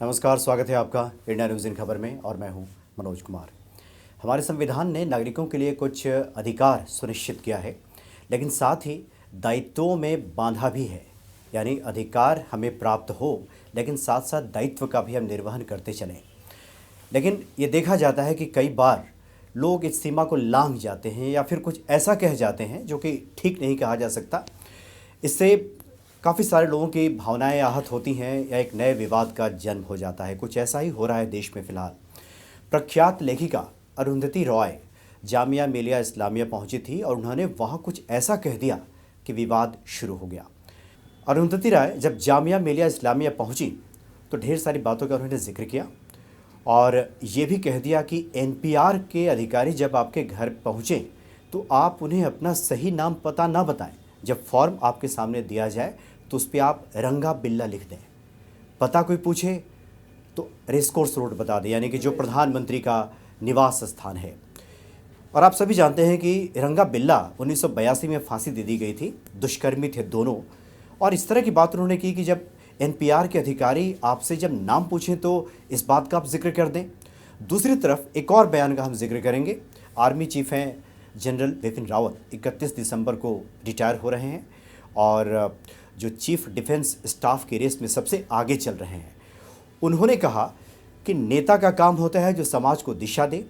नमस्कार, स्वागत है आपका इंडिया न्यूज़ इन खबर में और मैं हूं मनोज कुमार। हमारे संविधान ने नागरिकों के लिए कुछ अधिकार सुनिश्चित किया है, लेकिन साथ ही दायित्वों में बांधा भी है। यानी अधिकार हमें प्राप्त हो, लेकिन साथ साथ दायित्व का भी हम निर्वहन करते चलें। लेकिन ये देखा जाता है कि कई बार लोग इस सीमा को लांघ जाते हैं या फिर कुछ ऐसा कह जाते हैं जो कि ठीक नहीं कहा जा सकता। इससे काफ़ी सारे लोगों की भावनाएं आहत होती हैं या एक नए विवाद का जन्म हो जाता है। कुछ ऐसा ही हो रहा है देश में फ़िलहाल। प्रख्यात लेखिका अरुंधति रॉय जामिया मिलिया इस्लामिया पहुंची थी और उन्होंने वहां कुछ ऐसा कह दिया कि विवाद शुरू हो गया। अरुंधति रॉय जब जामिया मिलिया इस्लामिया पहुंची तो ढेर सारी बातों का उन्होंने जिक्र किया और ये भी कह दिया कि एनपीआर के अधिकारी जब आपके घर पहुँचें तो आप उन्हें अपना सही नाम पता ना बताएं। जब फॉर्म आपके सामने दिया जाए तो उस पर आप रंगा बिल्ला लिख दें। पता कोई पूछे तो रेसकोर्स रोड बता दें, यानी कि जो प्रधानमंत्री का निवास स्थान है। और आप सभी जानते हैं कि रंगा बिल्ला 1982 में फांसी दे दी गई थी। दुष्कर्मी थे दोनों। और इस तरह की बात उन्होंने की कि जब एनपीआर के अधिकारी आपसे जब नाम पूछें तो इस बात का आप जिक्र कर दें। दूसरी तरफ एक और बयान का हम जिक्र करेंगे। आर्मी चीफ हैं जनरल बिपिन रावत 31 दिसंबर को रिटायर हो रहे हैं और जो चीफ डिफेंस स्टाफ की रेस में सबसे आगे चल रहे हैं। उन्होंने कहा कि नेता का काम होता है जो समाज को दिशा दे।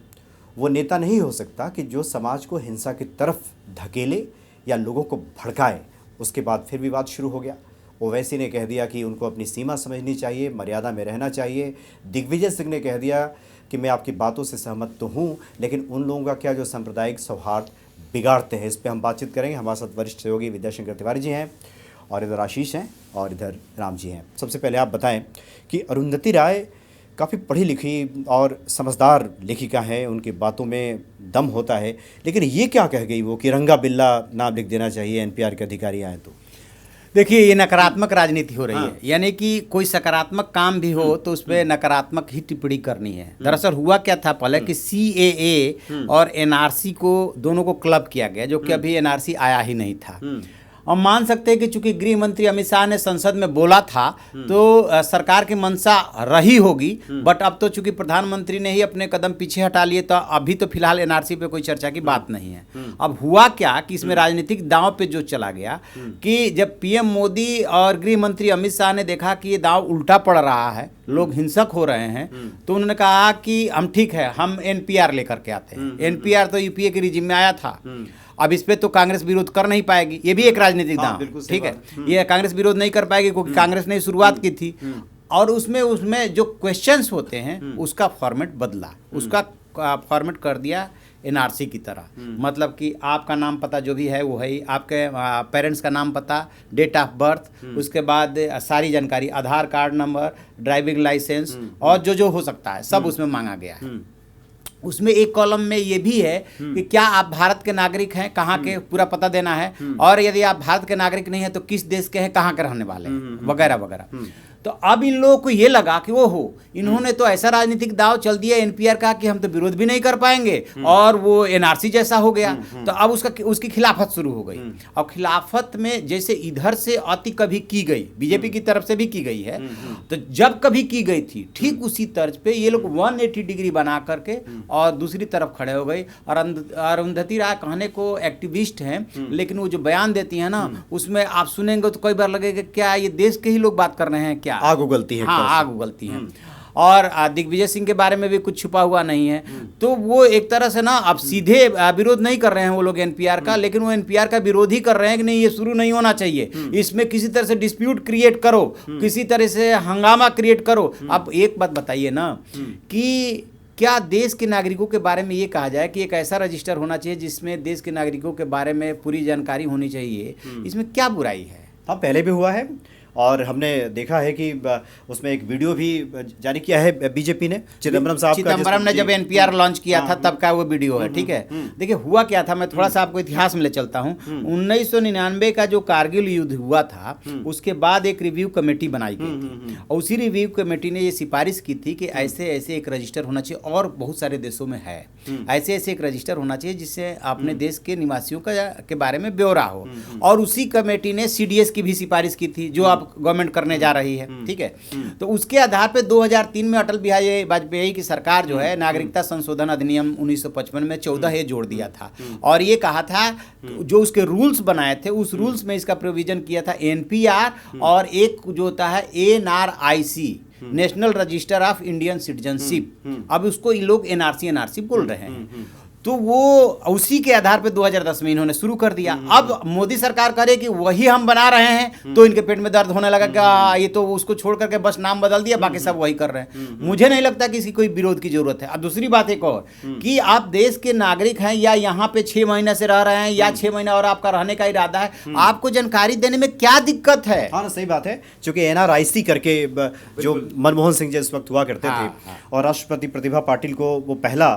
वो नेता नहीं हो सकता कि जो समाज को हिंसा की तरफ धकेले या लोगों को भड़काए। उसके बाद फिर विवाद शुरू हो गया। ओवैसी ने कह दिया कि उनको अपनी सीमा समझनी चाहिए, मर्यादा में रहना चाहिए। दिग्विजय सिंह ने कह दिया कि मैं आपकी बातों से सहमत तो हूँ, लेकिन उन लोगों का क्या जो सांप्रदायिक सौहार्द बिगाड़ते हैं। इस पर हम बातचीत करेंगे। हमारे साथ वरिष्ठ सहयोगी विद्याशंकर तिवारी जी हैं और इधर आशीष हैं और इधर राम जी हैं। सबसे पहले आप बताएं कि अरुंधति राय काफ़ी पढ़ी लिखी और समझदार लेखिका हैं, उनकी बातों में दम होता है, लेकिन ये क्या कह गई वो कि रंगा बिल्ला नाम लिख देना चाहिए एनपीआर के अधिकारी आए तो? देखिए, ये नकारात्मक राजनीति हो रही है। यानी कि कोई सकारात्मक काम भी हो तो उस पर नकारात्मक ही टिप्पणी करनी है। दरअसल हुआ क्या था पहले कि सीएए और एनआरसी को दोनों को क्लब किया गया, जो कि अभी एनआरसी आया ही नहीं था। और मान सकते हैं कि चूंकि गृह मंत्री अमित शाह ने संसद में बोला था तो सरकार की मंशा रही होगी, बट अब तो चूंकि प्रधानमंत्री ने ही अपने कदम पीछे हटा लिए तो अभी तो फिलहाल एनआरसी पे कोई चर्चा की बात नहीं है। अब हुआ क्या कि इसमें राजनीतिक दांव पे जो चला गया कि जब पीएम मोदी और गृह मंत्री अमित शाह ने देखा कि ये दांव उल्टा पड़ रहा है, लोग हिंसक हो रहे हैं, तो उन्होंने कहा कि हम ठीक है, हम एनपीआर लेकर के आते हैं। एनपीआर तो यूपीए के रिजिम में आया था। अब इस पे तो कांग्रेस विरोध कर नहीं पाएगी। ये भी एक राजनीतिक दांव, ठीक है। ये कांग्रेस विरोध नहीं कर पाएगी क्योंकि कांग्रेस ने शुरुआत की थी। और उसमें जो क्वेश्चंस होते हैं उसका फॉर्मेट बदला, उसका फॉर्मेट कर दिया एनआरसी की तरह। मतलब कि आपका नाम पता जो भी है वो है, आपके पेरेंट्स का नाम पता, डेट ऑफ बर्थ, उसके बाद सारी जानकारी, आधार कार्ड नंबर, ड्राइविंग लाइसेंस और जो जो हो सकता है सब उसमें मांगा गया है। उसमें एक कॉलम में ये भी है कि क्या आप भारत के नागरिक हैं, कहाँ के, पूरा पता देना है। और यदि आप भारत के नागरिक नहीं हैं तो किस देश के हैं, कहाँ के रहने वाले हैं, वगैरह वगैरह। तो अब इन लोगों को ये लगा कि वो हो, इन्होंने तो ऐसा राजनीतिक दाव चल दिया एनपीआर का कि हम तो विरोध भी नहीं कर पाएंगे और वो एनआरसी जैसा हो गया। तो अब उसकी खिलाफत शुरू हो गई। और खिलाफत में जैसे इधर से अति कभी की गई, बीजेपी की तरफ से भी की गई है, तो जब कभी की गई थी ठीक उसी तर्ज पे ये लोग 180 डिग्री बना करके और दूसरी तरफ खड़े हो गई। और अरुंधति राय कहने को एक्टिविस्ट हैं, लेकिन वो जो बयान देती है ना, उसमें आप सुनेंगे तो कई बार लगेगा क्या ये देश के ही लोग बात कर रहे हैं, क्या आग उगलती है। हाँ, आग उगलती है। और दिग्विजय सिंह के बारे में भी कुछ छुपा हुआ नहीं है। तो वो एक तरह से ना अब सीधे विरोध नहीं कर रहे हैं वो लोग एनपीआर का, लेकिन वो एनपीआर का विरोध ही कर रहे हैं कि नहीं, ये शुरू नहीं होना चाहिए, इसमें किसी तरह से डिस्प्यूट क्रिएट करो, किसी तरह से हंगामा क्रिएट करो। अब एक बात बताइए ना कि क्या देश के नागरिकों के बारे में ये कहा जाए कि एक ऐसा रजिस्टर होना चाहिए जिसमें देश के नागरिकों के बारे में पूरी जानकारी होनी चाहिए, इसमें क्या बुराई है? हाँ, पहले भी हुआ है और हमने देखा है कि उसमें एक वीडियो भी जारी किया है बीजेपी ने, चिदम्बरम साहब का। चिदम्बरम ने जब एनपीआर लॉन्च किया था तब का वो वीडियो है, ठीक है। देखिए हुआ क्या था, मैं थोड़ा सा आपको इतिहास में ले चलता हूँ। 1999 का जो कारगिल युद्ध हुआ था उसके बाद एक रिव्यू कमेटी बनाई गई थी और उसी रिव्यू कमेटी ने ये सिफारिश की थी कि ऐसे ऐसे एक रजिस्टर होना चाहिए, और बहुत सारे देशों में है ऐसे ऐसे एक रजिस्टर होना चाहिए जिससे अपने देश के निवासियों के बारे में ब्यौरा हो। और उसी कमेटी ने सीडीएस की भी सिफारिश की थी, जो अब गवर्नमेंट करने जा रही है, ठीक है। तो उसके आधार पे 2003 में अटल बिहारी वाजपेयी की सरकार जो है नागरिकता संशोधन अधिनियम 1955 में 14A जोड़ दिया था और ये कहा था जो उसके रूल्स बनाए थे उस रूल्स में इसका प्रोविजन किया था NPR और एक जो होता है NRIC, national register of Indian citizenship. अब उसको इन लोग NRC बोल रहे हैं। तो वो उसी के आधार पे 2010 में इन्होंने शुरू कर दिया। अब मोदी सरकार करे कि वही हम बना रहे हैं तो इनके पेट में दर्द होने लगा कि ये तो उसको छोड़ करके बस नाम बदल दिया, बाकी सब वही कर रहे हैं। मुझे नहीं लगता कि इसकी कोई विरोध की जरूरत है। अब दूसरी बात एक और कि आप देश के नागरिक हैं या यहाँ पे 6 महीने से रह रहे हैं या 6 महीने और आपका रहने का इरादा है, आपको जानकारी देने में क्या दिक्कत है? हाँ ना, सही बात है। चूंकि NRIC करके जो मनमोहन सिंह जी इस वक्त हुआ करते थे और राष्ट्रपति प्रतिभा पाटिल को वो पहला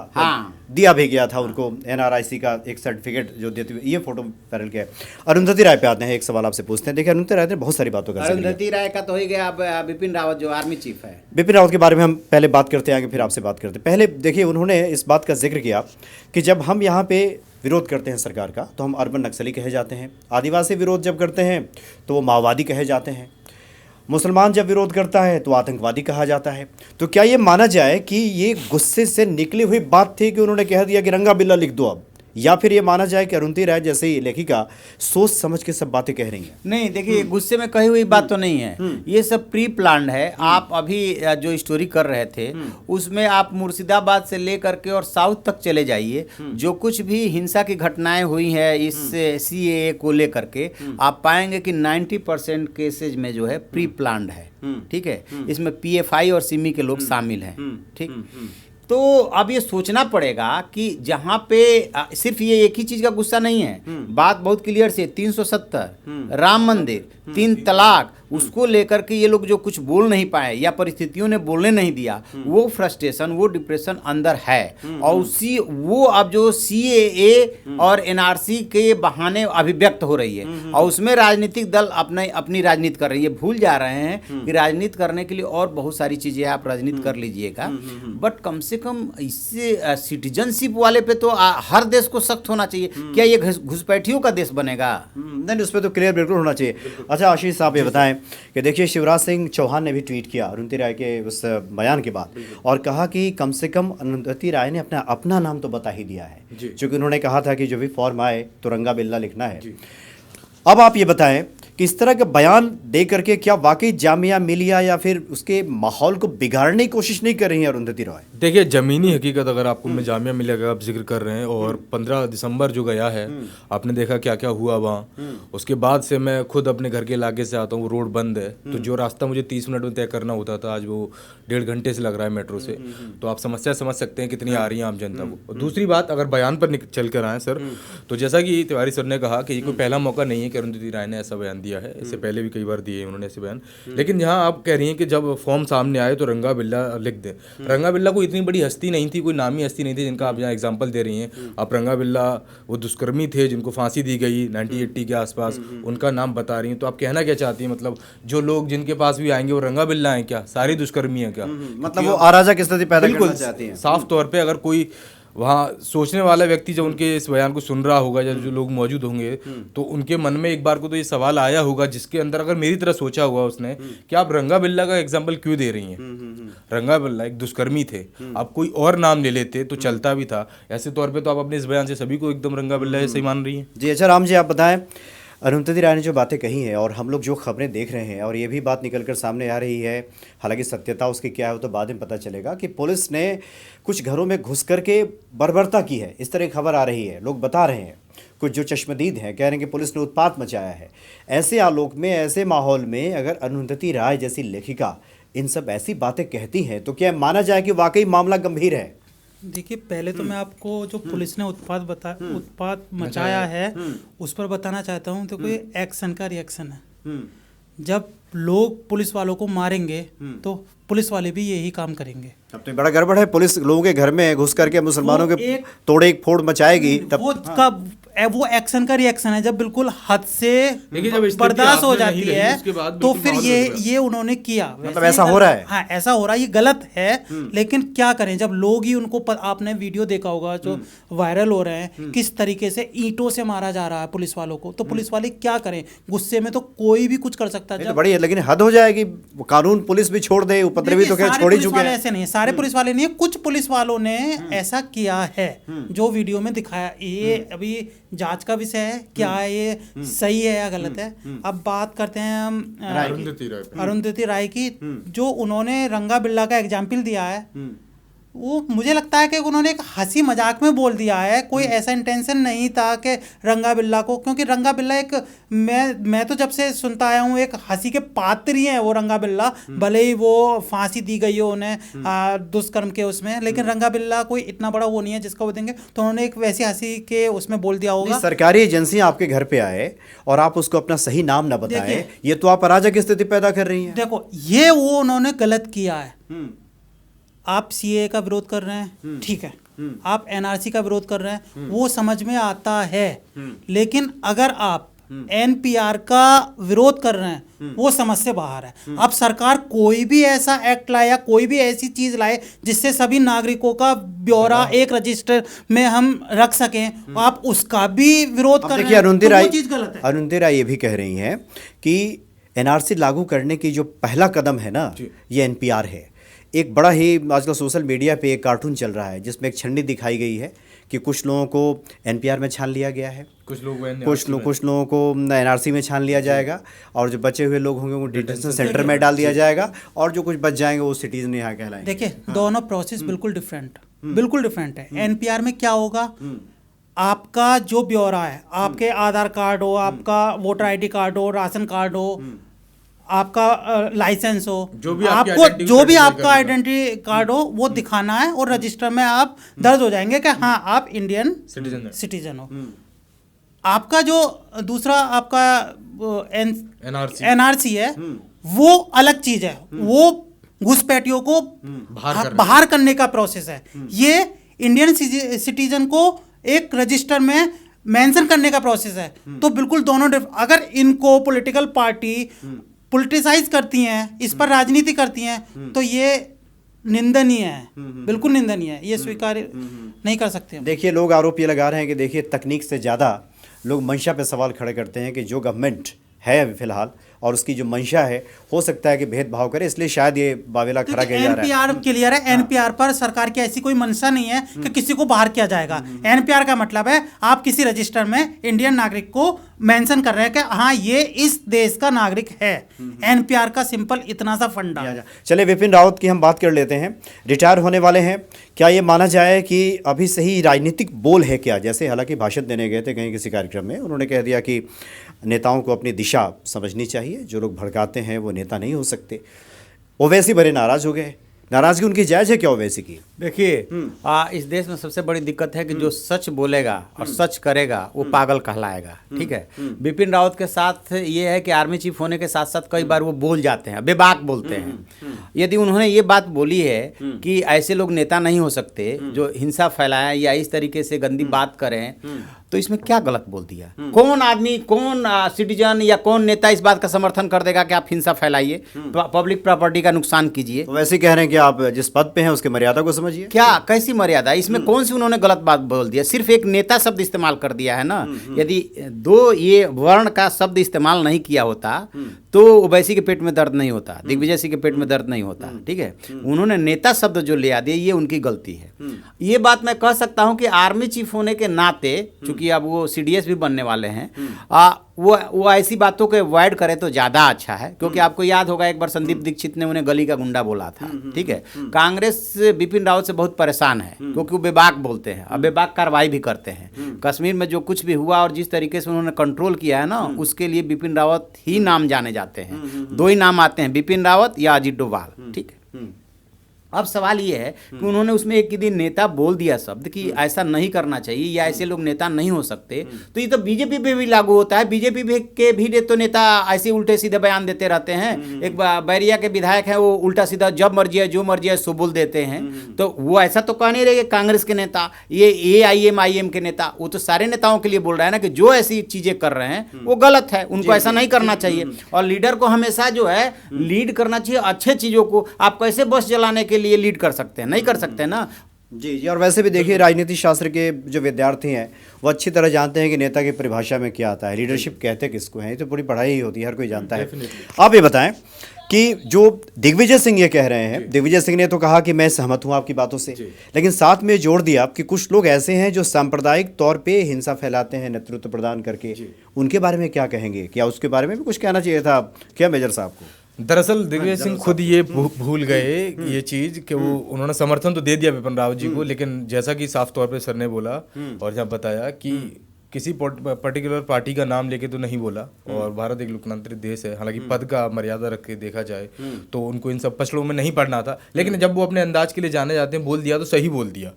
दिया भी गया था उनको NRIC का एक सर्टिफिकेट जो देते हुए। ये फोटो वायरल किया है। अरुंधति राय पे आते हैं, एक सवाल आपसे पूछते हैं। देखिए अरुंधति राय ने बहुत सारी बातों का जिक्र किया। अरुंधति राय का तो हो गया। अब बिपिन रावत जो आर्मी चीफ है, बिपिन रावत के बारे में हम पहले बात करते हैं, आगे फिर आपसे बात करते हैं। पहले देखिए उन्होंने इस बात का जिक्र किया कि जब हम यहाँ पे विरोध करते हैं सरकार का तो हम अर्बन नक्सली कहे जाते हैं, आदिवासी विरोध जब करते हैं तो वो माओवादी कहे जाते हैं, मुसलमान जब विरोध करता है तो आतंकवादी कहा जाता है। तो क्या ये माना जाए कि ये गुस्से से निकली हुई बात थी कि उन्होंने कह दिया कि रंगा बिल्ला लिख दो अब, या फिर ये माना जाए कि अरुंधति राय जैसे ही लेखिका सोच समझ के सब बातें कह रही हैं? नहीं, देखिए गुस्से में कही हुई बात तो नहीं है, ये सब प्री प्लान्ड है। आप अभी जो स्टोरी कर रहे थे उसमें आप मुर्शिदाबाद से लेकर के और साउथ तक चले जाइए, जो कुछ भी हिंसा की घटनाएं हुई है इस CAA को लेकर के, आप पाएंगे कि 90% केसेज में जो है प्री प्लान्ड है, ठीक है। इसमें PFI और सिमी के लोग शामिल हैं, ठीक। तो अब ये सोचना पड़ेगा कि जहाँ पे सिर्फ ये एक ही चीज का गुस्सा नहीं है, बात बहुत क्लियर से 370, राम मंदिर, 3 तलाक, उसको लेकर के ये लोग जो कुछ बोल नहीं पाए या परिस्थितियों ने बोलने नहीं दिया, वो फ्रस्ट्रेशन, वो डिप्रेशन अंदर है। और उसी वो अब जो CAA और NRC के बहाने अभिव्यक्त हो रही है और उसमें राजनीतिक दल अपनी राजनीति कर रही है। भूल जा रहे हैं कि राजनीति करने के लिए और बहुत सारी चीजें आप राजनीति कर लीजिएगा, बट कम से कम इससे सिटीजनशिप वाले पे तो हर देश को सख्त होना चाहिए। क्या ये घुसपैठियों का देश बनेगा? नहीं, उस पर तो क्लियर बिल्कुल होना चाहिए। अच्छा आशीष साहब ये बताएं कि देखिए शिवराज सिंह चौहान ने भी ट्वीट किया अरुंधति राय के उस बयान के बाद और कहा कि कम से कम अरुंधति राय ने अपना नाम तो बता ही दिया है, क्योंकि उन्होंने कहा था कि जो भी फॉर्म आए तो रंगा बिल्ला लिखना है। अब आप ये बताएं कि इस तरह का बयान दे करके क्या वाकई जामिया मिलिया या फिर उसके माहौल को बिगाड़ने की कोशिश नहीं कर रही है अरुंधति राय? देखिए जमीनी हकीकत अगर आपको मैं जामिया मिलिया का आप जिक्र कर रहे हैं और 15 दिसंबर जो गया है, आपने देखा क्या क्या हुआ वहाँ। उसके बाद से मैं खुद अपने घर के इलाके से आता हूँ, वो रोड बंद है, तो जो रास्ता मुझे 30 मिनट में तय करना होता था आज वो 1.5 घंटे से लग रहा है मेट्रो से। तो आप समस्या समझ सकते हैं कितनी आ रही है आम जनता को। और दूसरी बात अगर बयान पर चल कर आए सर, तो जैसा कि तिवारी सर ने कहा कि ये कोई पहला मौका नहीं है कि अरुंधति राय ने ऐसा बयान दिया है, इससे पहले भी कई बार दिए उन्होंने ऐसे बयान। लेकिन यहाँ आप कह रही हैं कि जब फॉर्म सामने आए तो रंगा बिल्ला लिख दें। रंगा बिल्ला कोई इतनी बड़ी हस्ती नहीं थी, कोई नामी हस्ती नहीं थी जिनका आप यहाँ एग्जाम्पल दे रही हैं। आप रंगा बिल्ला वो दुष्कर्मी थे जिनको फांसी दी गई 1980 के आसपास, उनका नाम बता रही हैं। तो आप कहना क्या चाहती हैं, मतलब जो लोग जिनके पास भी आएंगे वो रंगा बिल्ला हैं क्या, सारी दुष्कर्मी है क्या? मतलब वो अराजक स्थिति पैदा करना चाहती हैं। साफ तौर पे अगर कोई वहाँ सोचने वाला व्यक्ति जब उनके इस बयान को सुन रहा होगा या जो लोग मौजूद होंगे तो उनके मन में एक बार को तो ये सवाल आया होगा, जिसके अंदर अगर मेरी तरह सोचा हुआ उसने कि आप रंगा बिल्ला का एग्जाम्पल क्यों दे रही हैं। रंगा बिल्ला एक दुष्कर्मी थे, आप कोई और नाम ले लेते तो चलता भी था। ऐसे तौर पे तो आप अपने इस बयान से सभी को एकदम रंगा बिल्ला ऐसे ही मान रही हैं। जी अच्छा राम जी, आप बताएं अरुंधति राय ने जो बातें कही हैं और हम लोग जो खबरें देख रहे हैं और ये भी बात निकल कर सामने आ रही है, हालांकि सत्यता उसकी क्या है वो तो बाद में पता चलेगा, कि पुलिस ने कुछ घरों में घुस कर के बर्बरता की है, इस तरह खबर आ रही है, लोग बता रहे हैं। कुछ जो चश्मदीद हैं कह रहे हैं कि पुलिस ने उत्पात मचाया है। ऐसे आलोक में, ऐसे माहौल में अगर अरुंधति राय जैसी लेखिका इन सब ऐसी बातें कहती हैं तो क्या माना जाए कि वाकई मामला गंभीर है? देखिए पहले तो मैं आपको जो पुलिस ने उत्पात मचाया है उस पर बताना चाहता हूँ। तो कोई एक्शन का रिएक्शन है। जब लोग पुलिस वालों को मारेंगे तो पुलिस वाले भी यही काम करेंगे। अब तो बड़ा गड़बड़ है, पुलिस लोगों के घर में घुस करके मुसलमानों के तोड़े फोड़ मचाएगी तब वो का वो एक्शन का रिएक्शन है, जब बिल्कुल हद से देखिए, जब स्थिति बर्दाश्त हो आपने जाती नहीं रही, है उसके बाद तो बिल्कुल फिर माहौल ये बदल रहा है। ये उन्होंने किया। मतलब वैसे ऐसा ये हो रहा है? हाँ, ऐसा हो रहा है, ये गलत है। लेकिन क्या करें, जब लोग ही उनको आपने वीडियो देखा होगा जो वायरल हो रहे हैं, किस तरीके से ईंटों से मारा जा रहा है पुलिस वालों को, तो पुलिस वाले क्या करें, गुस्से में तो कोई भी कुछ कर सकता है। ये तो बड़ी है, लेकिन हद हो जाएगी। कानून पुलिस भी छोड़ दे, उपद्रवी तो देखिए, खैर सारे छोड़ ही पुलिस चुके वाले हैं। ऐसे नहीं है, सारे पुलिस वाले नहीं है, कुछ पुलिस वालों ने ऐसा किया है जो वीडियो में दिखाया। ये अभी जांच का विषय है, क्या ये सही है या गलत है। अब बात करते हैं हम अरुंधति राय की, जो उन्होंने रंगा बिल्ला का एग्जाम्पल दिया है, वो मुझे लगता है कि उन्होंने एक हंसी मजाक में बोल दिया है, कोई ऐसा इंटेंशन नहीं था कि रंगा बिल्ला को, क्योंकि रंगा बिल्ला एक मैं तो जब से सुनता आया हूँ एक हंसी के पात्र ही है वो रंगा बिल्ला, भले ही वो फांसी दी गई हो उन्हें दुष्कर्म के उसमें, लेकिन रंगा बिल्ला कोई इतना बड़ा वो नहीं है जिसका वो देंगे। तो उन्होंने एक वैसी हंसी के उसमें बोल दिया होगा। सरकारी एजेंसियां आपके घर पे आए और आप उसको अपना सही नाम न बताएं, देखिए, ये तो आप अराजक स्थिति पैदा कर रही हैं। देखो, ये वो उन्होंने गलत किया है। आप सीए का विरोध कर रहे हैं, ठीक है, आप एनआरसी का विरोध कर रहे हैं, वो समझ में आता है, लेकिन अगर आप एनपीआर का विरोध कर रहे हैं, वो समझ से बाहर है। अब सरकार कोई भी ऐसा एक्ट लाए या कोई भी ऐसी चीज लाए जिससे सभी नागरिकों का ब्यौरा एक रजिस्टर में हम रख सकें, आप उसका भी विरोध कर रहे हैं, तो वो चीज गलत है। अरुंधति राय ये भी कह रही हैं कि एनआरसी लागू करने की जो पहला कदम है ना, ये एनपीआर है। एक बड़ा ही आजकल सोशल मीडिया पे एक कार्टून चल रहा है जिसमें एक छन्नी दिखाई गई है कि कुछ लोगों को एनपीआर में छान लिया गया है, कुछ लोगों को एनआरसी में छान लिया जाएगा, और जो बचे हुए लोग होंगे वो डिटेंशन सेंटर में डाल दिया जाएगा, और जो कुछ बच जाएंगे वो सिटीजन यहाँ कहलाएंगे। देखिए, दोनों प्रोसेस बिल्कुल डिफरेंट है। एनपीआर में क्या होगा, आपका जो ब्यौरा है, आपके आधार कार्ड हो, आपका वोटर आईडी कार्ड हो, राशन कार्ड हो, आपका लाइसेंस हो, आपको जो भी आपका आइडेंटिटी कार्ड हो वो दिखाना है, और रजिस्टर में आप दर्ज हो जाएंगे कि हाँ आप इंडियन सिटीजन हो। आपका जो दूसरा आपका एनआरसी है वो अलग चीज है, वो घुसपैठियों को बाहर करने का प्रोसेस है। ये इंडियन सिटीजन को एक रजिस्टर में मेंशन करने का प्रोसेस है। तो बिल्कुल दोनों अगर इनको पॉलिटिकल पार्टी पॉलिटिसाइज करती हैं, इस पर राजनीति करती हैं, तो ये निंदनीय है, बिल्कुल निंदनीय है, ये स्वीकार नहीं कर सकते हम। देखिए, लोग आरोप ये लगा रहे हैं कि देखिए तकनीक से ज़्यादा लोग मंशा पे सवाल खड़े करते हैं कि जो गवर्नमेंट है अभी फिलहाल और उसकी जो मंशा है, हो सकता है कि भेदभाव करे, इसलिए शायद ये बावेला खड़ा किया जा रहा है। एनपीआर क्लियर है, एनपीआर पर सरकार की ऐसी कोई मंशा नहीं है कि किसी को बाहर किया जाएगा। एनपीआर का मतलब है आप किसी रजिस्टर में इंडियन नागरिक को मेंशन कर रहे हैं कि हाँ ये इस देश का नागरिक है। एनपीआर का सिंपल इतना सा फंडा। चले, विपिन रावत की हम बात कर लेते हैं, रिटायर होने वाले हैं। क्या ये माना जाए कि अभी सही राजनीतिक बोल है क्या? जैसे हालांकि भाषण देने गए थे कहीं किसी कार्यक्रम में, उन्होंने कह दिया कि नेताओं को अपनी दिशा समझनी चाहिए, जो लोग भड़काते हैं वो नेता नहीं हो सकते। ओवैसी बड़े नाराज हो गए। नाराजगी उनकी जायज है क्या ओवैसी की? देखिए, इस देश में सबसे बड़ी दिक्कत है कि जो सच बोलेगा और सच करेगा वो पागल कहलाएगा। ठीक है, बिपिन रावत के साथ ये है कि आर्मी चीफ होने के साथ साथ कई बार वो बोल जाते हैं, बेबाक बोलते हैं। यदि उन्होंने ये बात बोली है कि ऐसे लोग नेता नहीं हो सकते जो हिंसा फैलाएं या इस तरीके से गंदी बात करें, तो इसमें क्या गलत बोल दिया? कौन आदमी, कौन सिटीजन या कौन नेता इस बात का समर्थन कर देगा कि आप हिंसा फैलाइए, पब्लिक प्रॉपर्टी का नुकसान कीजिए? तो वैसे कह रहे हैं कि आप जिस पद पे हैं उसके मर्यादा को समझिए। क्या, कैसी मर्यादा? इसमें कौन सी उन्होंने गलत बात बोल दिया? सिर्फ एक नेता शब्द इस्तेमाल कर दिया है ना। यदि दो ये वर्ण का शब्द इस्तेमाल नहीं किया होता तो ओवैसी के पेट में दर्द नहीं होता, दिग्विजय सिंह के पेट में दर्द नहीं होता। ठीक है, उन्होंने नेता शब्द जो ले आ दिया, ये उनकी गलती है। ये बात मैं कह सकता हूं कि आर्मी चीफ होने के नाते, चूंकि अब वो सीडीएस भी बनने वाले हैं, वो ऐसी बातों को अवॉइड करे तो ज़्यादा अच्छा है। क्योंकि आपको याद होगा एक बार संदीप दीक्षित ने उन्हें गली का गुंडा बोला था। ठीक है, कांग्रेस बिपिन रावत से बहुत परेशान है क्योंकि वो बेबाक बोलते हैं और बेबाक कार्रवाई भी करते हैं। कश्मीर में जो कुछ भी हुआ और जिस तरीके से उन्होंने कंट्रोल किया है ना, उसके लिए बिपिन रावत ही नाम जाने जाते हैं। दो ही नाम आते हैं, बिपिन रावत या अजीत डोभाल। ठीक है, अब सवाल ये है कि उन्होंने उसमें एक दिन नेता बोल दिया शब्द कि ऐसा नहीं करना चाहिए या ऐसे लोग नेता नहीं हो सकते, तो ये तो बीजेपी पे भी लागू होता है। बीजेपी के भी तो नेता ऐसे उल्टे सीधे बयान देते रहते हैं। एक बैरिया के विधायक हैं, वो उल्टा सीधा जब मर्जी है जो मर्जी है सो बोल देते हैं। तो वो ऐसा तो कह नहीं रहे कांग्रेस के नेता, ये AIM के नेता, वो तो सारे नेताओं के लिए बोल रहा है ना कि जो ऐसी चीजें कर रहे हैं वो गलत है, उनको ऐसा नहीं करना चाहिए। और लीडर को हमेशा जो है लीड करना चाहिए अच्छे चीजों को। आप कैसे बस चलाने के लिए लीड कर सकते हैं? नहीं कर सकते ना। जी जी। और वैसे भी देखिए, राजनीति शास्त्र के जो विद्यार्थी हैं वो अच्छी तरह जानते हैं कि नेता की परिभाषा में क्या आता है, लीडरशिप कहते किसको हैं। ये तो पूरी पढ़ाई ही होती है, हर कोई जानता है। आप ये बताएं कि जो दिग्विजय सिंह ये कह रहे हैं, दिग्विजय सिंह ने तो कहा कि मैं सहमत हूं आपकी बातों से, लेकिन साथ में जोड़ दिया कि कुछ लोग ऐसे हैं जो सांप्रदायिक तौर पे हिंसा फैलाते हैं नेतृत्व प्रदान करके। उनके बारे में क्या कहेंगे? क्या उसके बारे में भी कुछ कहना चाहिए था क्या मेजर साहब को? दरअसल दिग्विजय सिंह खुद ये भूल गए ये चीज कि वो उन्होंने समर्थन तो दे दिया विपिन रावत जी को, लेकिन जैसा कि साफ तौर पे सर ने बोला और जब बताया कि किसी पर्टिकुलर पार्टी का नाम लेके तो नहीं बोला। और भारत एक लोकतांत्रिक देश है, हालांकि पद का मर्यादा रख के देखा जाए तो उनको इन सब पछड़ों में नहीं पड़ना था, लेकिन जब वो अपने अंदाज के लिए जाने जाते हैं, बोल दिया तो सही बोल दिया।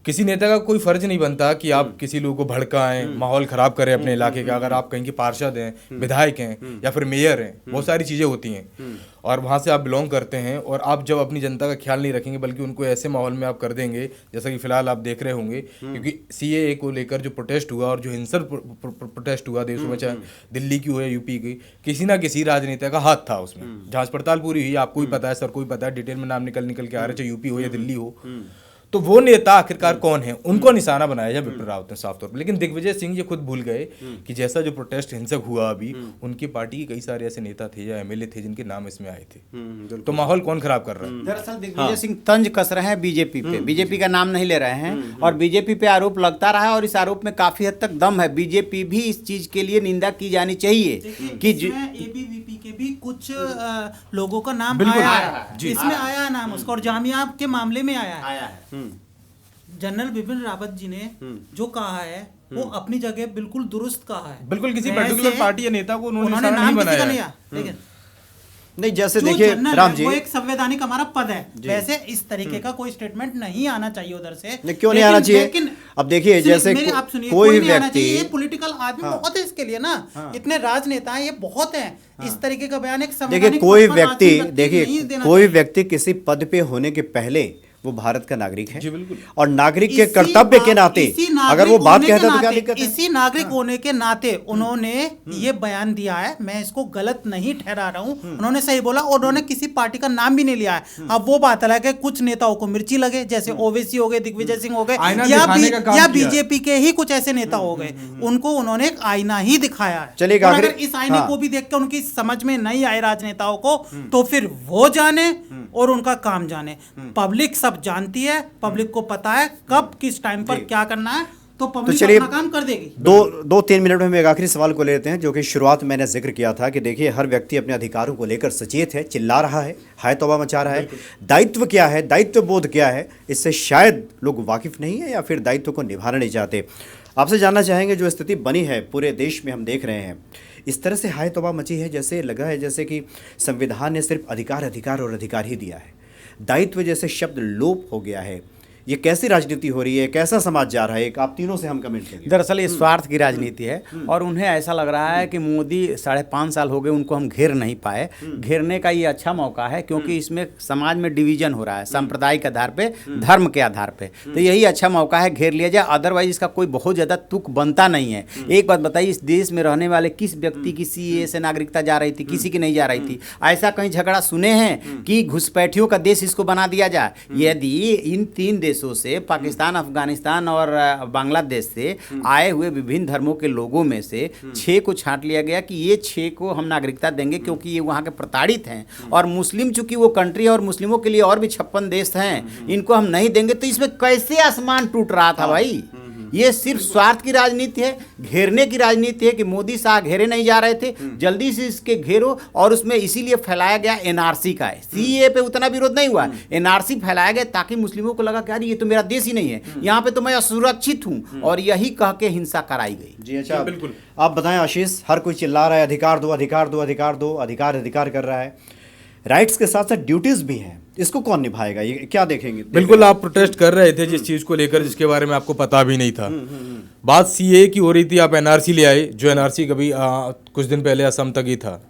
किसी नेता का कोई फर्ज नहीं बनता कि आप किसी लोगों को भड़काएं, माहौल खराब करें अपने इलाके का। अगर आप कहीं के पार्षद हैं, विधायक हैं या फिर मेयर हैं, बहुत सारी चीज़ें होती हैं और वहाँ से आप बिलोंग करते हैं और आप जब अपनी जनता का ख्याल नहीं रखेंगे बल्कि उनको ऐसे माहौल में आप कर देंगे जैसा कि फिलहाल आप देख रहे होंगे, क्योंकि CAA को लेकर जो प्रोटेस्ट हुआ और जो हिंसक प्रोटेस्ट हुआ देशों में, चाहे दिल्ली की हो या यूपी की, किसी ना किसी राजनेता का हाथ था उसमें। जांच पड़ताल पूरी हुई, आपको भी पता है, सर को भी पता है, डिटेल में नाम निकल के आ रहे, चाहे यूपी हो या दिल्ली हो। तो वो नेता आखिरकार कौन है, उनको निशाना बनाया जाए विपिन रावत ने साफ तौर पर। लेकिन दिग्विजय सिंह ये खुद भूल गए कि जैसा जो प्रोटेस्ट हिंसक हुआ अभी, उनकी पार्टी के कई सारे ऐसे नेता थे या MLA थे जिनके नाम इसमें आए थे। तो माहौल कौन खराब कर रहा है? दरअसल दिग्विजय सिंह तंज कस रहे हैं बीजेपी पे, बीजेपी का नाम नहीं ले रहे हैं और बीजेपी पे आरोप लगता रहा है और इस आरोप में काफी हद तक दम है। बीजेपी भी इस चीज के लिए निंदा की जानी चाहिए कि ABVP के भी कुछ लोगों का नाम बिल्कुल आया आया है, है। इसमें आया है नाम उसका, और जामिया के मामले में आया है। है। जनरल बिपिन रावत जी ने जो कहा है वो अपनी जगह बिल्कुल दुरुस्त कहा है। बिल्कुल किसी वैसे पर्टिकुलर पार्टी या नेता को उन्होंने नाम नहीं किसी बनाया का है। नहीं आया, लेकिन नहीं, जैसे जो देखिए जनरल राम है, जी, वो एक संवैधानिक हमारा पद है, वैसे इस तरीके का कोई स्टेटमेंट नहीं आना चाहिए उधर से। नहीं, क्यों नहीं आना चाहिए? अब देखिए, जैसे आप सुनिए, कोई नहीं आना व्यक्ति, चाहिए, ये पॉलिटिकल आदमी बहुत है इसके लिए ना, इतने राजनेता हैं, ये बहुत हैं, इस तरीके का बयान एक देखिए संवैधानिक कोई पद पर व्यक्ति, आचरण नहीं देखिए देना कोई चाहिए। व्यक्ति किसी पद पे होने के पहले वो भारत का नागरिक है। जी बिल्कुल। और नागरिक के इसी कर्तव्य के नाते इसी अगर वो नागरिक बात होने कहता के है तो क्या नाते- दिक्कत है? इसी नागरिक होने के नाते उन्होंने ये बयान दिया है, मैं इसको गलत नहीं ठहरा रहा हूं, उन्होंने सही बोला और उन्होंने किसी पार्टी का नाम भी नहीं लिया है। अब वो बात अलग है, कुछ नेताओं को मिर्ची लगे, जैसे ओवैसी हो गए, दिग्विजय सिंह हो गए, आईना या दिखाने का काम या किया है। बीजेपी के ही कुछ ऐसे नेता हो गए, उनको उन्होंने एक आईना ही दिखाया है। चलिए, और आखिरी- अगर इस आईने हाँ। को भी देख के उनकी समझ में नहीं आए राजनेताओं को, तो फिर वो जाने और उनका काम जाने। पब्लिक सब जानती है, पब्लिक को पता है कब किस टाइम पर क्या करना है, तो पब्लिक चलिए, अपना काम कर देगी। दो तीन मिनट में हम एक आखिरी सवाल को लेते हैं, जो कि शुरुआत में मैंने जिक्र किया था कि देखिए हर व्यक्ति अपने अधिकारों को लेकर सचेत है, चिल्ला रहा है, हाय तौबा मचा रहा है। दायित्व क्या है, दायित्व बोध क्या है, इससे शायद लोग वाकिफ नहीं है या फिर दायित्व को निभाना नहीं चाहते। आपसे जानना चाहेंगे, जो स्थिति बनी है पूरे देश में हम देख रहे हैं, इस तरह से हाय तौबा मची है, जैसे लगा है जैसे कि संविधान ने सिर्फ अधिकार अधिकार और अधिकार ही दिया है, दायित्व जैसे शब्द लोप हो गया है। ये कैसी राजनीति हो रही है, कैसा समाज जा रहा है? एक आप तीनों से हम कमेंट करेंगे। दरअसल ये स्वार्थ की राजनीति है और उन्हें ऐसा लग रहा है कि मोदी 5.5 साल हो गए, उनको हम घेर नहीं पाए। घेरने का ये अच्छा मौका है क्योंकि इसमें समाज में डिवीजन हो रहा है, सांप्रदायिक आधार पे, धर्म के आधार पे, तो यही अच्छा मौका है, घेर लिया जाए। अदरवाइज इसका कोई बहुत ज़्यादा तुक बनता नहीं है। एक बात बताइए, इस देश में रहने वाले किस व्यक्ति की CAA से नागरिकता जा रही थी? किसी की नहीं जा रही थी। ऐसा कहीं झगड़ा सुने हैं कि घुसपैठियों का देश इसको बना दिया जाए? यदि इन 3 देशों से, पाकिस्तान, अफगानिस्तान और बांग्लादेश से आए हुए विभिन्न धर्मों के लोगों में से 6 को छांट लिया गया कि ये 6 को हम नागरिकता देंगे क्योंकि ये वहाँ के प्रताड़ित हैं, और मुस्लिम चूंकि वो कंट्री है और मुस्लिमों के लिए और भी 56 देश हैं, इनको हम नहीं देंगे, तो इसमें कैसे आसमान टूट रहा था भाई? ये सिर्फ स्वार्थ की राजनीति है, घेरने की राजनीति है कि मोदी शाह घेरे नहीं जा रहे थे, जल्दी से इसके घेरो। और उसमें इसीलिए फैलाया गया NRC का है। CAA पे उतना विरोध नहीं हुआ, NRC फैलाया गया ताकि मुस्लिमों को लगा कि यार ये तो मेरा देश ही नहीं है, यहाँ पे तो मैं असुरक्षित हूँ, और यही कह के हिंसा कराई गई। जी अच्छा, बिल्कुल। आप बताएं आशीष, हर कोई चिल्ला रहा है अधिकार दो, अधिकार दो, अधिकार दो, अधिकार अधिकार कर रहा है। राइट्स के साथ साथ ड्यूटीज भी हैं। इसको कौन निभाएगा, ये क्या देखेंगे? बिल्कुल, आप प्रोटेस्ट कर रहे थे जिस चीज को लेकर जिसके बारे में आपको पता भी नहीं था। बात सीए की हो रही थी, आप एनआरसी ले आए, जो एनआरसी कभी कुछ दिन पहले असम तक ही था।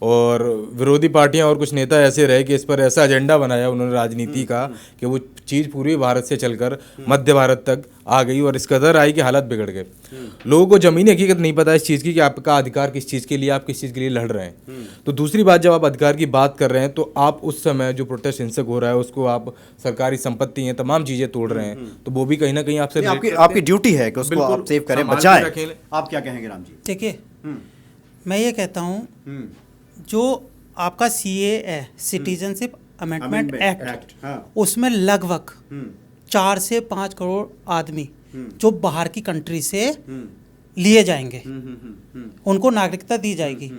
और विरोधी पार्टियां और कुछ नेता ऐसे रहे कि इस पर ऐसा एजेंडा बनाया उन्होंने राजनीति का कि वो चीज़ पूर्वी भारत से चलकर मध्य भारत तक आ गई और इस कदर आई कि हालत बिगड़ गए। लोगों को जमीनी हकीकत नहीं पता इस चीज़ की कि आपका अधिकार किस चीज़ के लिए, आप किस चीज़ के लिए लड़ रहे हैं। तो दूसरी बात, जब आप अधिकार की बात कर रहे हैं तो आप उस समय जो प्रोटेस्ट हिंसक हो रहा है उसको आप सरकारी संपत्ति हैं, तमाम चीज़ें तोड़ रहे हैं, तो वो भी कहीं ना कहीं आपसे आपकी ड्यूटी है कि उसको आप सेव करें, बचाएं। आप क्या कहेंगे राम जी? देखिए, मैं ये कहता हूँ जो आपका सीए है, सिटीजनशिप अमेंडमेंट एक्ट, उसमें लगभग 4 से 5 करोड़ आदमी जो बाहर की कंट्री से लिए जाएंगे, उनको नागरिकता दी जाएगी।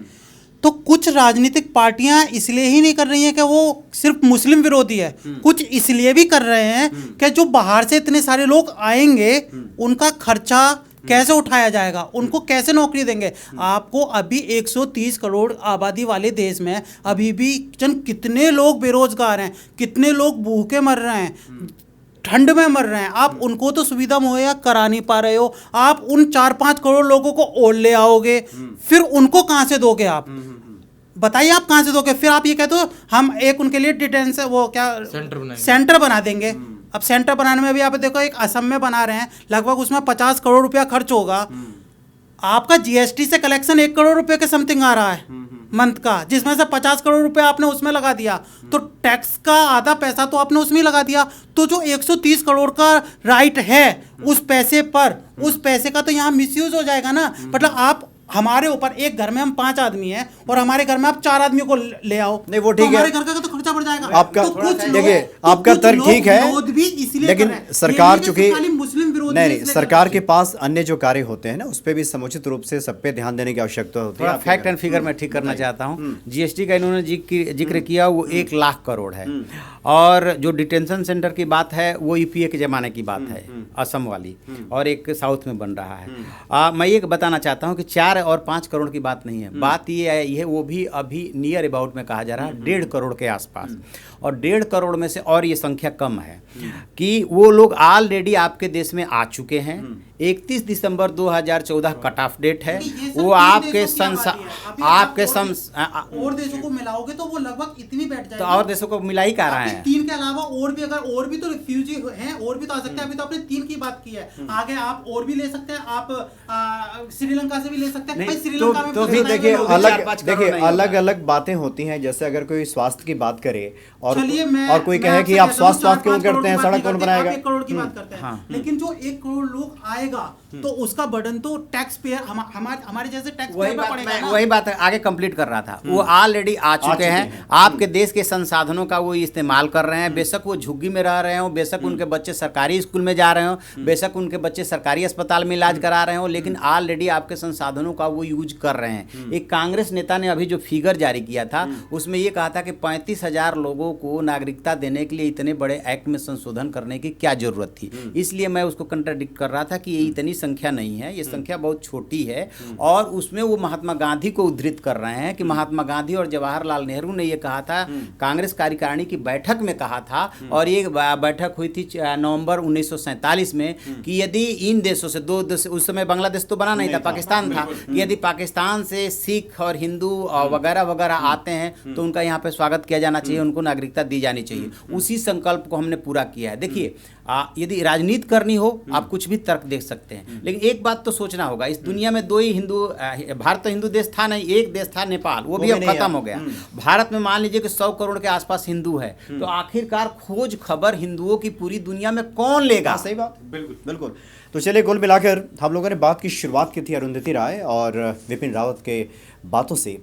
तो कुछ राजनीतिक पार्टियां इसलिए ही नहीं कर रही हैं कि वो सिर्फ मुस्लिम विरोधी है, कुछ इसलिए भी कर रहे हैं कि जो बाहर से इतने सारे लोग आएंगे उनका खर्चा कैसे उठाया जाएगा, उनको कैसे नौकरी देंगे। आपको अभी 130 करोड़ आबादी वाले देश में अभी भी कितने लोग बेरोजगार हैं, कितने लोग भूखे मर रहे हैं, ठंड में मर रहे हैं। आप उनको तो सुविधा मुहैया करा नहीं पा रहे हो। आप उन 4-5 करोड़ लोगों को और ले आओगे, फिर उनको कहाँ से दोगे आप? बताइए, आप कहाँ से दोगे? फिर आप ये कहते हो हम एक उनके लिए डिटेंशन वो क्या सेंटर बना देंगे। अब सेंटर बनाने में भी आप देखो, एक असम में बना रहे हैं, लगभग उसमें 50 करोड़ रुपया खर्च होगा। आपका जीएसटी से कलेक्शन 1 करोड़ रुपए के समथिंग आ रहा है मंथ का, जिसमें से 50 करोड़ रुपए आपने उसमें लगा दिया, तो टैक्स का आधा पैसा तो आपने उसमें लगा दिया। तो जो 130 करोड़ का राइट है उस पैसे पर, उस पैसे का तो यहाँ मिसयूज हो जाएगा ना। मतलब आप हमारे ऊपर, एक घर में हम 5 आदमी हैं और हमारे घर में आप 4 आदमियों को ले आओ, नहीं वो ठीक है, हमारे घर का तो खर्चा बढ़ जाएगा। आपका तो कुछ देखिए, आपका तर्क ठीक है, लेकिन सरकार चूंकि मुस्लिम विरोधी नहीं, सरकार के पास अन्य जो कार्य होते हैं ना, उस पर भी समुचित रूप से सब पे ध्यान देने की आवश्यकता होती है। फैक्ट एंड फिगर मैं ठीक करना चाहता हूँ। जीएसटी का इन्होंने जिक्र किया, वो 1 लाख करोड़ है। और जो डिटेंशन सेंटर की बात है वो यूपीए के ज़माने की बात है, असम वाली, और एक साउथ में बन रहा है। मैं ये बताना चाहता हूँ कि 4 और 5 करोड़ की बात नहीं है। बात ये है, वो भी अभी नियर अबाउट में कहा जा रहा है 1.5 करोड़ के आसपास। और 1.5 करोड़ में से और ये संख्या कम है कि वो लोग ऑलरेडी आपके देश में आ चुके हैं। 31 दिसंबर 2014 कट ऑफ डेट है। वो आपके और देशों को मिलाओगे तो वो लगभग इतनी बैठ जाएगी। तो और देशों को मिला ही कर रहे हैं। 3 के अलावा और भी, अगर और भी तो रिफ्यूजी हैं, और भी तो आ सकते हैं। अभी तो आपने 3 की बात की है, आगे आप और भी ले सकते हैं। आप श्रीलंका से भी ले सकते हैं। श्रीलंका में तो भी देखिए, अलग अलग बातें होती हैं। जैसे अगर कोई स्वास्थ्य की बात करे और कोई कहे कि आप स्वास्थ्य क्यों करते हैं, सड़क कौन बनाएगा? 1 करोड़ की बात करते हैं, लेकिन जो 1 करोड़ लोग आएगा तो उसका बर्डन तो टैक्स पेयर, हमारे जैसे टैक्स पेयर पे पड़ेगा ना। वही बात आगे कंप्लीट कर रहा था। वो ऑलरेडी आ चुके हैं, आपके देश के संसाधनों का वो इस्तेमाल कर रहे हैं। बेशक वो झुग्गी में रह रहे हो, बेशक उनके बच्चे सरकारी स्कूल में जा रहे हो, बेशक उनके बच्चे सरकारी अस्पताल में इलाज करा रहे हो, लेकिन ऑलरेडी आपके संसाधनों का वो यूज कर रहे हैं। एक कांग्रेस नेता ने अभी जो फिगर जारी किया था उसमें ये कहा था कि 35,000 लोगों को नागरिकता देने के लिए इतने बड़े एक्ट में संशोधन करने की क्या जरूरत थी। इसलिए मैं उसको कंट्राडिक्ट कर रहा था कि ये इतनी संख्या नहीं है, ये संख्या बहुत छोटी है। और उसमें वो महात्मा गांधी को उद्धृत कर रहे हैं कि महात्मा गांधी और जवाहरलाल नेहरू ने ये कहा था, कांग्रेस कार्यकारिणी की बैठक में कहा था, और ये बैठक हुई थी नवंबर 1947 में, कि यदि इन देशों से उस समय बांग्लादेश तो बना नहीं था, पाकिस्तान था, कि यदि पाकिस्तान से सिख और हिंदू वगैरह वगैरह आते हैं तो उनका यहाँ पे स्वागत किया जाना चाहिए, उनको नागरिकता दी जानी चाहिए। उसी संकल्प को हमने पूरा किया है। देखिए, यदि राजनीति करनी हो आप कुछ भी तर्क देख सकते हैं, लेकिन एक बात तो सोचना होगा, इस दुनिया में 2 ही हिंदू, भारत तो हिंदू देश था नहीं, एक देश था नेपाल, वो भी अब खत्म हो गया। भारत में मान लीजिए कि 100 करोड़ के आसपास हिंदू है, तो आखिरकार खोज खबर हिंदुओं की पूरी दुनिया में कौन लेगा? सही बात, बिल्कुल बिल्कुल। तो चलिए, कुल मिलाकर हम लोगों ने बात की शुरुआत की थी अरुंधति राय और विपिन रावत के बातों से,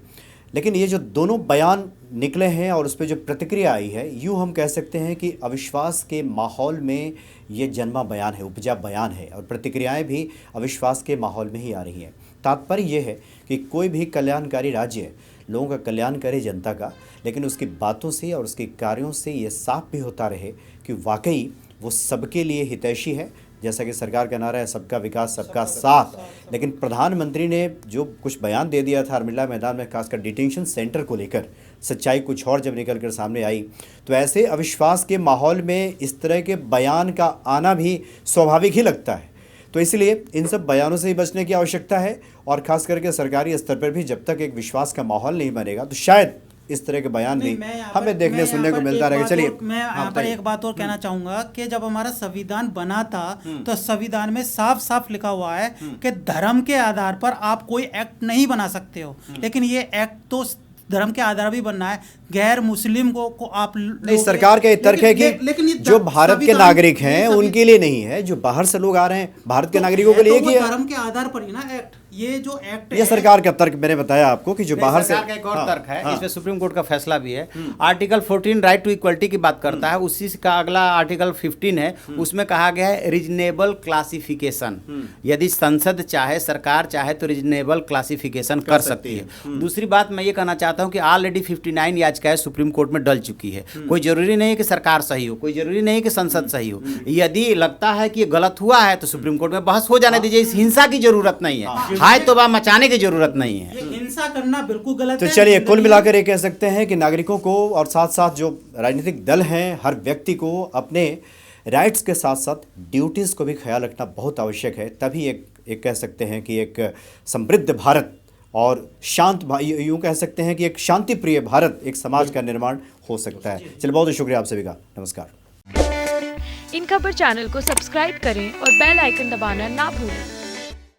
लेकिन ये जो दोनों बयान निकले हैं और उस पर जो प्रतिक्रिया आई है, यूँ हम कह सकते हैं कि अविश्वास के माहौल में ये जन्मा बयान है, उपजा बयान है, और प्रतिक्रियाएं भी अविश्वास के माहौल में ही आ रही हैं। तात्पर्य ये है कि कोई भी कल्याणकारी राज्य लोगों का कल्याण करे, जनता का, लेकिन उसकी बातों से और उसके कार्यों से ये साफ भी होता रहे कि वाकई वो सबके लिए हितैषी है, जैसा कि सरकार का नारा है सबका विकास सबका साथ, लेकिन प्रधानमंत्री ने जो कुछ बयान दे दिया था अरमिला मैदान में, खासकर डिटेंशन सेंटर को लेकर, सच्चाई कुछ और जब निकल कर सामने आई, तो ऐसे अविश्वास के माहौल में इस तरह के बयान का आना भी स्वाभाविक ही लगता है। तो इसलिए इन सब बयानों से ही बचने की आवश्यकता है, और ख़ास करके सरकारी स्तर पर भी जब तक एक विश्वास का माहौल नहीं बनेगा तो शायद इस तरह के बयान भी हमें देखने सुनने को मिलता रहेगा। चलिए, मैं यहाँ पर एक बात और कहना चाहूँगा कि जब हमारा संविधान बना था तो संविधान में साफ साफ लिखा हुआ है कि धर्म के आधार पर आप कोई एक्ट नहीं बना सकते हो, लेकिन ये एक्ट तो धर्म के आधार भी बनना है। गैर मुस्लिम को आप नहीं, सरकार का ये तर्क है कि जो भारत के नागरिक हैं उनके लिए नहीं है, जो बाहर से लोग आ रहे हैं भारत के नागरिकों के लिए तो धर्म के आधार पर ही ना एक्ट, ये जो एक्ट ये सरकार का तर्क मैंने बताया आपको कि जो बाहर से, सरकार का एक और तर्क है, इसमें सुप्रीम कोर्ट का फैसला भी है। आर्टिकल 14 राइट टू इक्वलिटी की बात करता है, उसी का अगला आर्टिकल 15 है, उसमें कहा गया है रीजनेबल क्लासिफिकेशन। यदि संसद चाहे, सरकार चाहे तो रीजनेबल क्लासिफिकेशन कर सकती है। दूसरी बात मैं ये कहना चाहता हूँ कि ऑलरेडी 59 याचिकाएं सुप्रीम कोर्ट में डल चुकी है। कोई जरूरी नहीं है कि सरकार सही हो, कोई जरूरी नहीं है कि संसद सही हो। यदि लगता है कि ये गलत हुआ है तो सुप्रीम कोर्ट में बहस हो जाने दीजिए। इस हिंसा की जरूरत नहीं है, हाय तौबा मचाने की जरूरत नहीं है। ये हिंसा करना बिल्कुल गलत तो है। चलिए, कुल मिलाकर ये कह सकते हैं कि नागरिकों को और साथ साथ जो राजनीतिक दल हैं, हर व्यक्ति को अपने राइट्स के साथ साथ ड्यूटीज़ को भी ख्याल रखना बहुत आवश्यक है। तभी एक कह सकते हैं कि एक समृद्ध भारत और शांत, यूँ कह सकते हैं कि एक शांति प्रिय भारत, एक समाज का निर्माण हो सकता है। चलिए, बहुत बहुत शुक्रिया आप सभी का। नमस्कार। इन खबर चैनल को सब्सक्राइब करें और बेल आइकन दबाना ना भूलें।